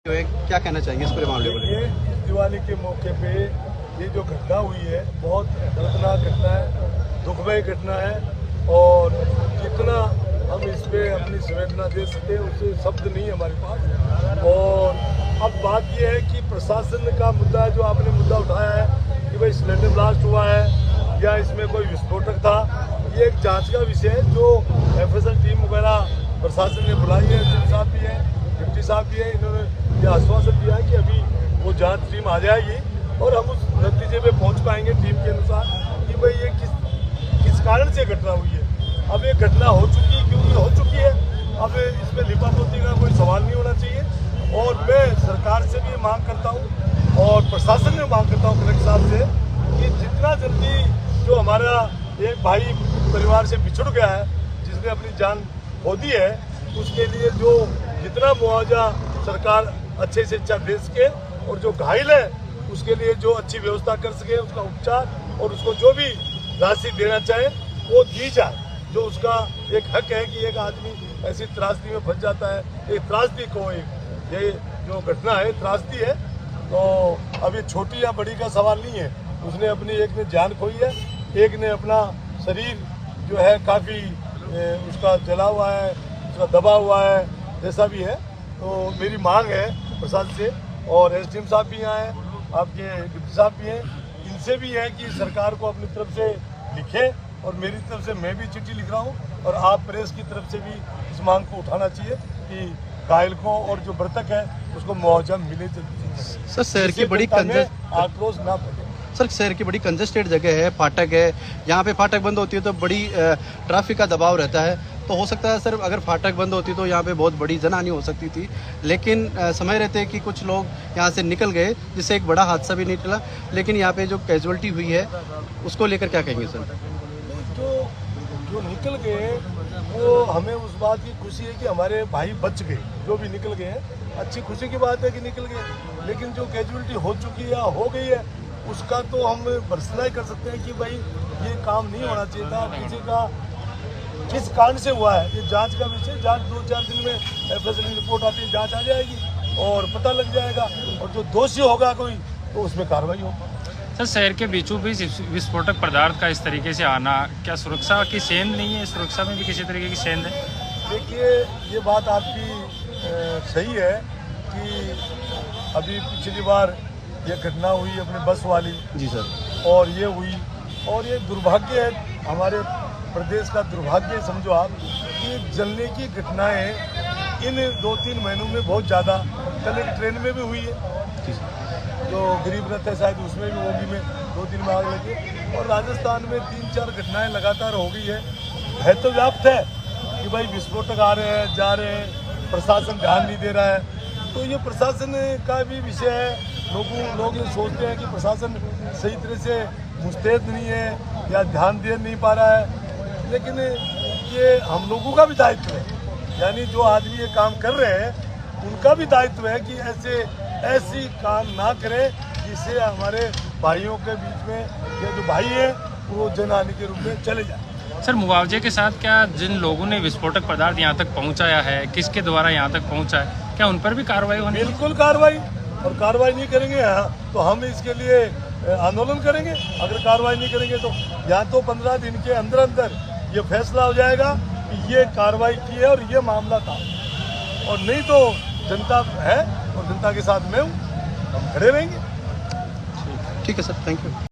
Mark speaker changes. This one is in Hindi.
Speaker 1: जो है क्या कहना चाहेंगे इस पूरे मामले को?
Speaker 2: ये दिवाली के मौके पे ये जो घटना हुई है बहुत दर्दनाक घटना है, दुखमय घटना है और जितना हम इस पे अपनी संवेदना दे सके उससे शब्द नहीं है हमारे पास। और अब बात ये है कि प्रशासन का मुद्दा है, जो आपने मुद्दा उठाया है कि भाई सिलेंडर ब्लास्ट हुआ है या इसमें कोई विस्फोटक था, ये एक जांच का विषय है जो FSL टीम वगैरह प्रशासन ने बुलाई है। एसडीएम साहब भी हैं, डिप्टी साहब भी हैं, इन्होंने ये आश्वासन दिया है कि अभी वो जांच टीम आ जाएगी और हम उस नतीजे पे पहुंच पाएंगे टीम के अनुसार कि भाई ये किस कारण से घटना हुई है। अब ये घटना हो चुकी है, क्योंकि हो चुकी है, अब इसमें लिपापोती का कोई सवाल नहीं होना चाहिए। और मैं सरकार से भी मांग करता हूँ और प्रशासन में मांग करता हूँ कलेक्टर साहब से कि जितना जल्दी जो हमारा एक भाई परिवार से बिछुड़ गया है, जिसने अपनी जान खो दी है, उसके लिए जो जितना मुआवजा सरकार अच्छे से अच्छा दे सके और जो घायल है उसके लिए जो अच्छी व्यवस्था कर सके, उसका उपचार और उसको जो भी राशि देना चाहे वो दी जाए। जो उसका एक हक है कि एक आदमी ऐसी त्रासदी में फंस जाता है, एक त्रासदी को ये जो घटना है त्रासदी है। तो अब ये छोटी या बड़ी का सवाल नहीं है, उसने अपनी एक ने जान खोई है, एक ने अपना शरीर जो है काफ़ी उसका जला हुआ है, उसका दबा हुआ है, जैसा भी है। तो मेरी मांग है प्रशासन से और एसडीएम साहब भी यहाँ हैं, आपके डिप्टी साहब भी हैं, इनसे भी है कि सरकार को अपनी तरफ से लिखें और मेरी तरफ से मैं भी चिट्ठी लिख रहा हूँ और आप प्रेस की तरफ से भी इस मांग को उठाना चाहिए कि घायल को और जो मृतक है उसको मुआवजा मिले जल्दी।
Speaker 1: सर शहर की बड़ी
Speaker 2: आक्रोश ना बढ़े।
Speaker 1: सर शहर की बड़ी कंजेस्टेड जगह है, फाटक है, यहाँ पे फाटक बंद होती है तो बड़ी ट्रैफिक का दबाव रहता है। तो हो सकता है सर अगर फाटक बंद होती तो यहाँ पे बहुत बड़ी जनहानि हो सकती थी, लेकिन समय रहते कि कुछ लोग यहाँ से निकल गए जिससे एक बड़ा हादसा भी निकला। लेकिन यहाँ पे जो कैजुअल्टी हुई है उसको लेकर क्या कहेंगे सर?
Speaker 2: जो निकल गए वो हमें उस बात की खुशी है कि हमारे भाई बच गए, जो भी निकल गए हैं अच्छी खुशी की बात है कि निकल गए। लेकिन जो कैजुअल्टी हो चुकी है या हो गई है उसका तो हम भर्त्सना ही कर सकते हैं कि भाई ये काम नहीं होना चाहिए था। किसी का किस कारण से हुआ है ये जांच का विषय, जांच 2-4 दिन में FSL की रिपोर्ट आती है, जांच आ जाएगी और पता लग जाएगा और जो दोषी होगा कोई तो उसमें कार्रवाई होगी।
Speaker 3: सर शहर के बीचों बीच विस्फोटक पदार्थ का इस तरीके से आना, क्या सुरक्षा की सेंध नहीं है? सुरक्षा में भी किसी तरीके की सेंध है?
Speaker 2: देखिए ये बात आपकी सही है कि अभी पिछली बार ये घटना हुई अपने बस वाली
Speaker 1: जी सर,
Speaker 2: और ये हुई और ये दुर्भाग्य है, हमारे प्रदेश का दुर्भाग्य समझो आप कि जलने की घटनाएं इन 2-3 महीनों में बहुत ज़्यादा, कल एक ट्रेन में भी हुई है जो गरीब रथ है शायद उसमें भी होगी में 2-3 में आग लगी और राजस्थान में 3-4 घटनाएं लगातार हो गई है तो व्याप्त है कि भाई विस्फोटक आ रहे हैं जा रहे हैं, प्रशासन ध्यान नहीं दे रहा है। तो ये प्रशासन का भी विषय है। लोग ये सोचते हैं कि प्रशासन सही तरह से मुस्तैद नहीं है या ध्यान दे नहीं पा रहा है, लेकिन ये हम लोगों का भी दायित्व है, यानी जो आदमी ये काम कर रहे हैं उनका भी दायित्व है कि ऐसी काम ना करें जिससे हमारे भाइयों के बीच में ये जो भाई है वो जनहानि के रूप में चले जाए।
Speaker 3: सर मुआवजे के साथ क्या जिन लोगों ने विस्फोटक पदार्थ यहाँ तक पहुँचाया है, किसके द्वारा यहाँ तक पहुँचा है, क्या उन पर भी कार्रवाई होनी?
Speaker 2: बिल्कुल कार्रवाई, और कार्रवाई नहीं करेंगे तो हम इसके लिए आंदोलन करेंगे। अगर कार्रवाई नहीं करेंगे तो या तो 15 दिन के अंदर अंदर ये फैसला हो जाएगा कि ये कार्रवाई की है और ये मामला था, और नहीं तो जनता है और जनता के साथ मैं हूँ, हम खड़े रहेंगे।
Speaker 1: ठीक है सर, थैंक यू।